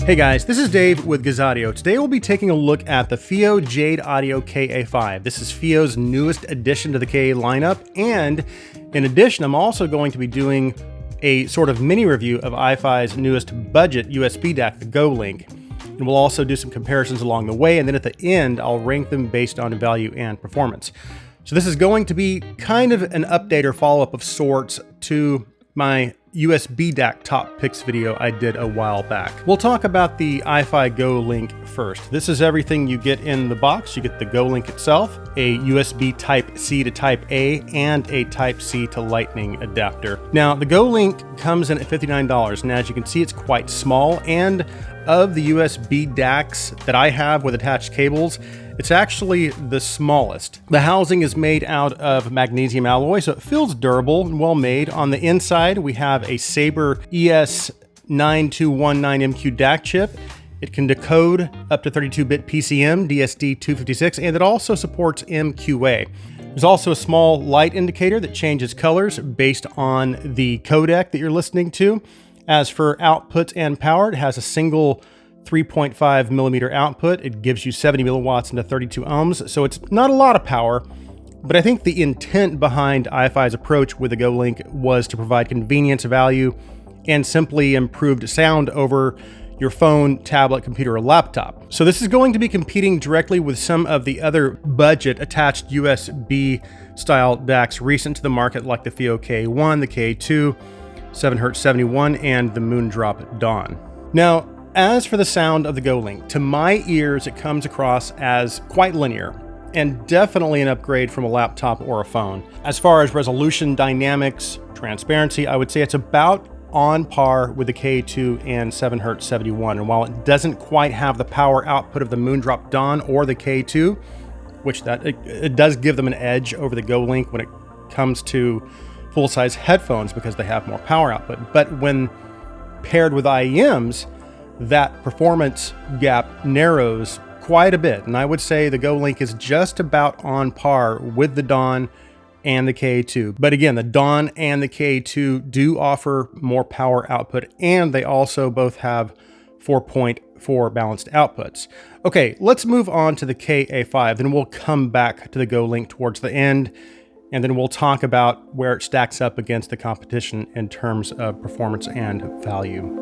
Hey guys, this is Dave with Gazaudio. Today we'll be taking a look at the Fiio Jade Audio KA5. This is Fio's newest addition to the KA lineup, and in addition, I'm also going to be doing a sort of mini review of Ifi's newest budget USB DAC, the GoLink. And we'll also do some comparisons along the way, and then at the end, I'll rank them based on value and performance. So this is going to be kind of an update or follow-up of sorts to my USB DAC top picks video I did a while back. We'll talk about the Ifi GoLink first. This is everything you get in the box. You get the GoLink itself, a USB Type-C to Type-A, and a Type-C to Lightning adapter. Now, the GoLink comes in at $59, and as you can see, it's quite small, and of the USB DACs that I have with attached cables, it's actually the smallest. The housing is made out of magnesium alloy, so it feels durable and well made. On the inside, we have a Sabre ES9219MQ DAC chip. It can decode up to 32-bit PCM, DSD256, and it also supports MQA. There's also a small light indicator that changes colors based on the codec that you're listening to. As for outputs and power, it has a single 3.5 millimeter output. It gives you 70 milliwatts into 32 ohms, so it's not a lot of power, but I think the intent behind Ifi's approach with the GoLink was to provide convenience, value, and simply improved sound over your phone, tablet, computer, or laptop. So this is going to be competing directly with some of the other budget attached USB style DACs recent to the market, like the Fiio KA1, the KA2, 7Hz 71, and the Moondrop Dawn. Now, as for the sound of the GoLink, to my ears, it comes across as quite linear and definitely an upgrade from a laptop or a phone. As far as resolution, dynamics, transparency, I would say it's about on par with the KA2 and 7Hz 71. And while it doesn't quite have the power output of the Moondrop Dawn or the KA2, which it does give them an edge over the GoLink when it comes to full-size headphones because they have more power output. But when paired with IEMs, that performance gap narrows quite a bit. And I would say the GoLink is just about on par with the Dawn and the KA2. But again, the Dawn and the KA2 do offer more power output, and they also both have 4.4 balanced outputs. Okay, let's move on to the KA5, then we'll come back to the GoLink towards the end, and then we'll talk about where it stacks up against the competition in terms of performance and value.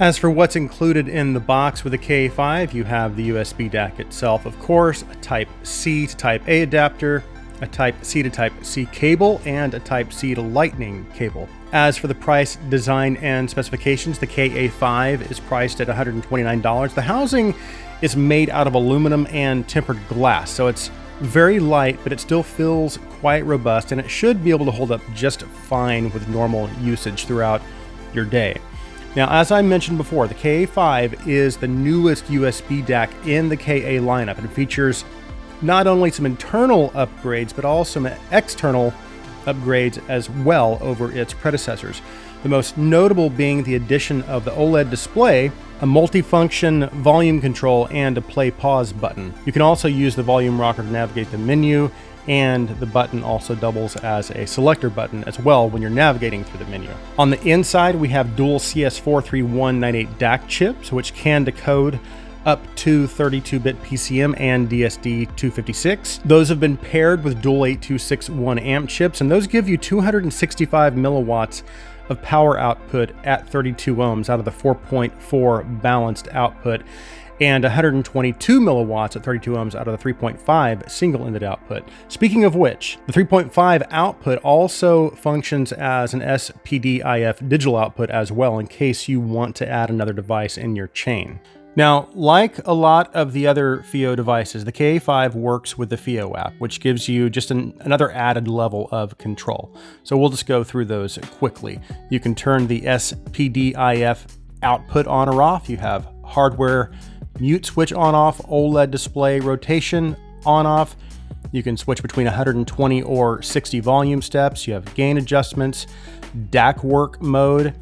As for what's included in the box with the KA5, you have the USB DAC itself, of course, a Type-C to Type-A adapter, a Type-C to Type-C cable, and a Type-C to Lightning cable. As for the price, design, and specifications, the KA5 is priced at $129. The housing is made out of aluminum and tempered glass, so it's very light, but it still feels quite robust, and it should be able to hold up just fine with normal usage throughout your day. Now, as I mentioned before, the KA5 is the newest USB DAC in the KA lineup, and it features not only some internal upgrades, but also some external upgrades as well over its predecessors. The most notable being the addition of the OLED display, a multifunction volume control, and a play-pause button. You can also use the volume rocker to navigate the menu, and the button also doubles as a selector button as well when you're navigating through the menu. On the inside, we have dual CS43198 DAC chips, which can decode up to 32-bit PCM and DSD256. Those have been paired with dual 8261 amp chips, and those give you 265 milliwatts of power output at 32 ohms out of the 4.4 balanced output, and 122 milliwatts at 32 ohms out of the 3.5 single-ended output. Speaking of which, the 3.5 output also functions as an SPDIF digital output as well, in case you want to add another device in your chain. Now, like a lot of the other Fiio devices, the KA5 works with the Fiio app, which gives you just another added level of control. So we'll just go through those quickly. You can turn the SPDIF output on or off. You have hardware mute switch on off, OLED display rotation on off. You can switch between 120 or 60 volume steps. You have gain adjustments, DAC work mode,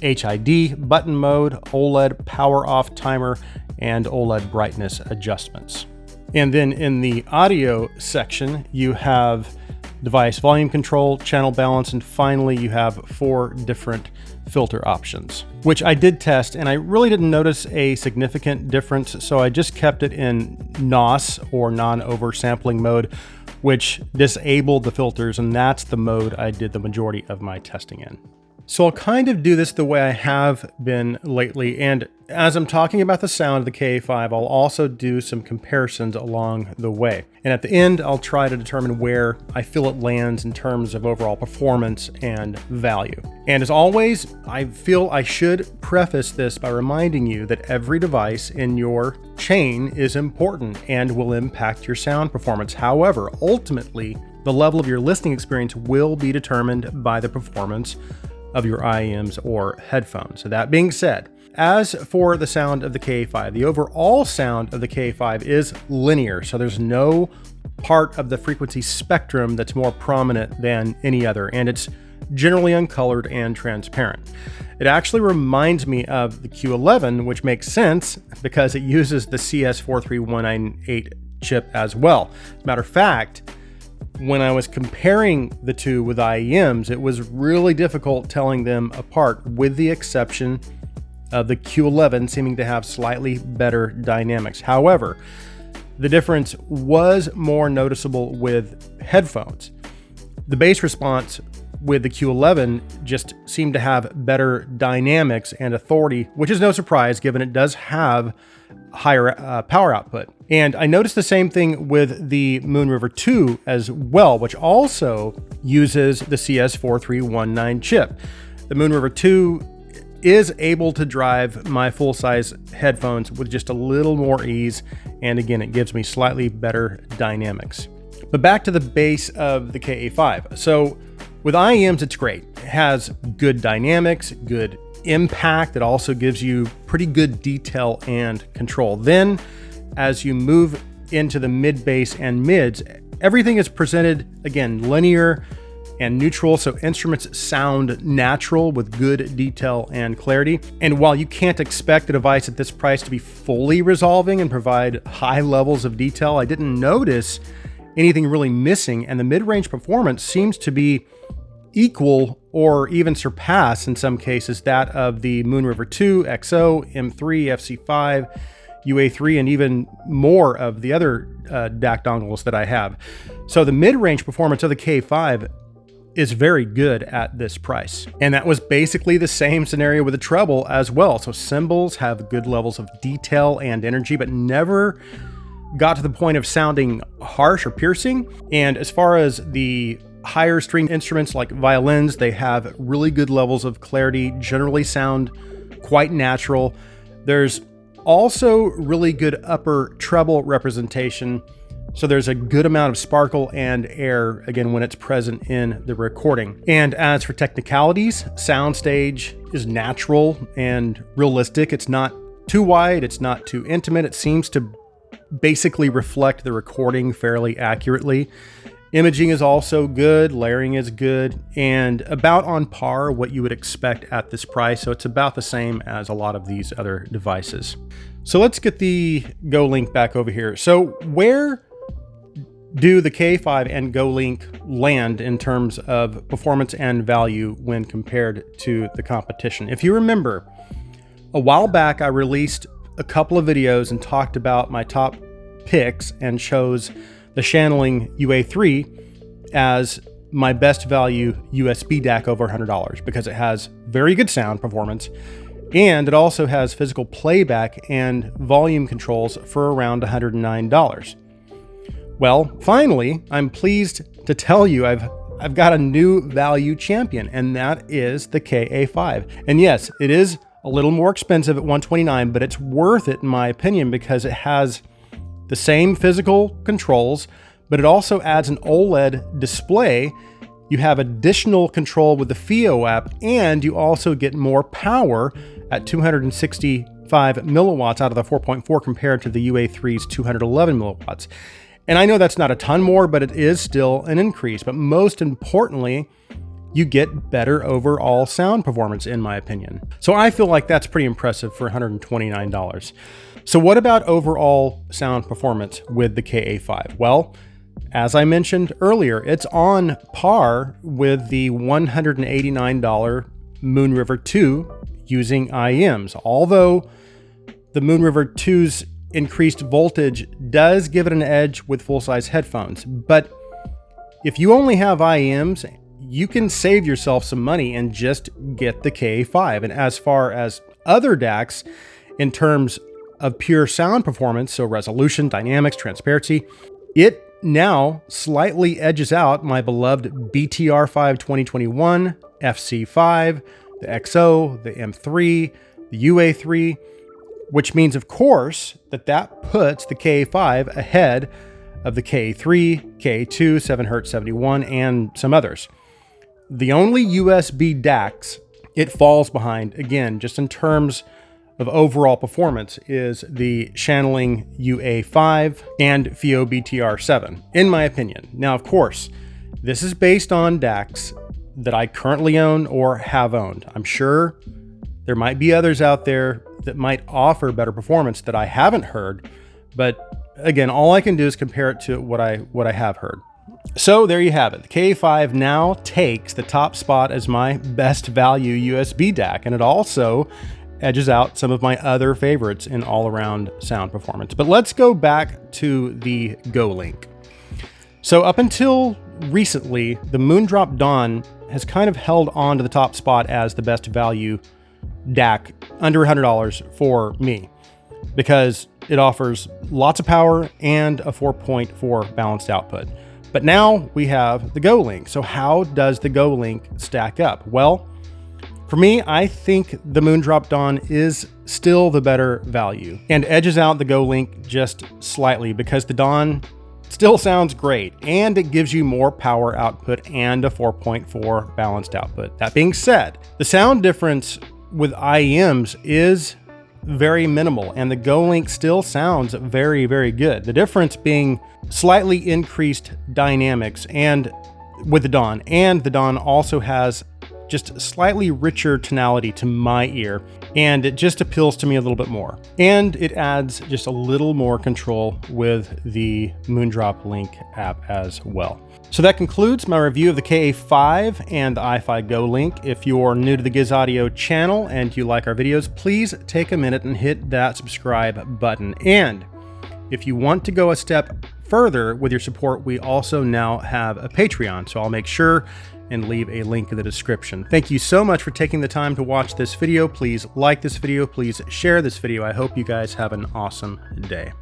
HID button mode, OLED power off timer, and OLED brightness adjustments. And then in the audio section, you have device volume control, channel balance, and finally you have 4 different filter options, which I did test, and I really didn't notice a significant difference, so I just kept it in NOS, or non-oversampling mode, which disabled the filters, and that's the mode I did the majority of my testing in. So I'll kind of do this the way I have been lately, and as I'm talking about the sound of the KA5, I'll also do some comparisons along the way. And at the end, I'll try to determine where I feel it lands in terms of overall performance and value. And as always, I feel I should preface this by reminding you that every device in your chain is important and will impact your sound performance. However, ultimately, the level of your listening experience will be determined by the performance of your IEMs or headphones. So that being said, as for the sound of the KA5, the overall sound of the KA5 is linear. So there's no part of the frequency spectrum that's more prominent than any other, and it's generally uncolored and transparent. It actually reminds me of the Q11, which makes sense because it uses the CS43198 chip as well. As a matter of fact, when I was comparing the two with IEMs, it was really difficult telling them apart, with the exception of the Q11 seeming to have slightly better dynamics. However, the difference was more noticeable with headphones. The bass response with the Q11 just seemed to have better dynamics and authority, which is no surprise given it does have higher power output. And I noticed the same thing with the Moon River 2 as well, which also uses the CS4319 chip. The Moon River 2 is able to drive my full-size headphones with just a little more ease, and again, it gives me slightly better dynamics. But back to the bass of the KA5. So with IEMs, it's great. It has good dynamics, good impact. It also gives you pretty good detail and control. Then as you move into the mid bass and mids, everything is presented, again, linear and neutral, so instruments sound natural with good detail and clarity. And while you can't expect a device at this price to be fully resolving and provide high levels of detail, I didn't notice anything really missing, and the mid-range performance seems to be equal or even surpass in some cases that of the Moon River 2, XO, M3, FC5, UA3, and even more of the other DAC dongles that I have. So the mid-range performance of the KA5 is very good at this price. And that was basically the same scenario with the treble as well. So cymbals have good levels of detail and energy, but never got to the point of sounding harsh or piercing. And as far as the higher string instruments like violins, they have really good levels of clarity, generally sound quite natural. There's also really good upper treble representation, so there's a good amount of sparkle and air, again, when it's present in the recording. And as for technicalities, soundstage is natural and realistic. It's not too wide, it's not too intimate. It seems to basically reflect the recording fairly accurately. Imaging is also good, layering is good, and about on par what you would expect at this price. So it's about the same as a lot of these other devices. So let's get the GoLink back over here. So where do the KA5 and GoLink land in terms of performance and value when compared to the competition? If you remember, a while back I released a couple of videos and talked about my top picks and chose the Shanling UA3 as my best value USB DAC over $100 because it has very good sound performance, and it also has physical playback and volume controls for around $109. Well, finally, I'm pleased to tell you I've got a new value champion, and that is the KA5. And yes, it is a little more expensive at $129, but it's worth it in my opinion because it has the same physical controls, but it also adds an OLED display. You have additional control with the Fiio app, and you also get more power at 265 milliwatts out of the 4.4 compared to the UA3's 211 milliwatts. And I know that's not a ton more, but it is still an increase. But most importantly, you get better overall sound performance, in my opinion. So I feel like that's pretty impressive for $129. So what about overall sound performance with the KA5? Well, as I mentioned earlier, it's on par with the $189 Moon River 2 using IEMs, although the Moon River 2's increased voltage does give it an edge with full-size headphones. But if you only have IEMs, you can save yourself some money and just get the KA5. And as far as other DACs, in terms of pure sound performance, so resolution, dynamics, transparency, it now slightly edges out my beloved BTR5 2021, FC5, the XO, the M3, the UA3, which means, of course, that puts the KA5 ahead of the KA3, KA2, 7Hz 71, and some others. The only USB DACs it falls behind, again, just in terms of overall performance, is the Channeling UA5 and Fiio BTR7, in my opinion. Now, of course, this is based on DACs that I currently own or have owned. I'm sure there might be others out there that might offer better performance that I haven't heard, but again, all I can do is compare it to what I have heard. So there you have it. The KA5 now takes the top spot as my best value USB DAC, and it also edges out some of my other favorites in all-around sound performance. But let's go back to the GoLink. So up until recently, the Moondrop Dawn has kind of held on to the top spot as the best value DAC under $100 for me, because it offers lots of power and a 4.4 balanced output. But now we have the GoLink. So how does the GoLink stack up? Well, for me, I think the Moondrop Dawn is still the better value and edges out the GoLink just slightly, because the Dawn still sounds great and it gives you more power output and a 4.4 balanced output. That being said, the sound difference with IEMs is very minimal, and the GoLink still sounds very, very good. The difference being slightly increased dynamics and with the Dawn, and the Dawn also has just slightly richer tonality to my ear, and it just appeals to me a little bit more. And it adds just a little more control with the Moondrop Link app as well. So that concludes my review of the KA5 and the Ifi GoLink. If you're new to the Giz Audio channel and you like our videos, please take a minute and hit that subscribe button. And if you want to go a step further with your support, we also now have a Patreon, so I'll make sure and leave a link in the description. Thank you so much for taking the time to watch this video. Please like this video, please share this video. I hope you guys have an awesome day.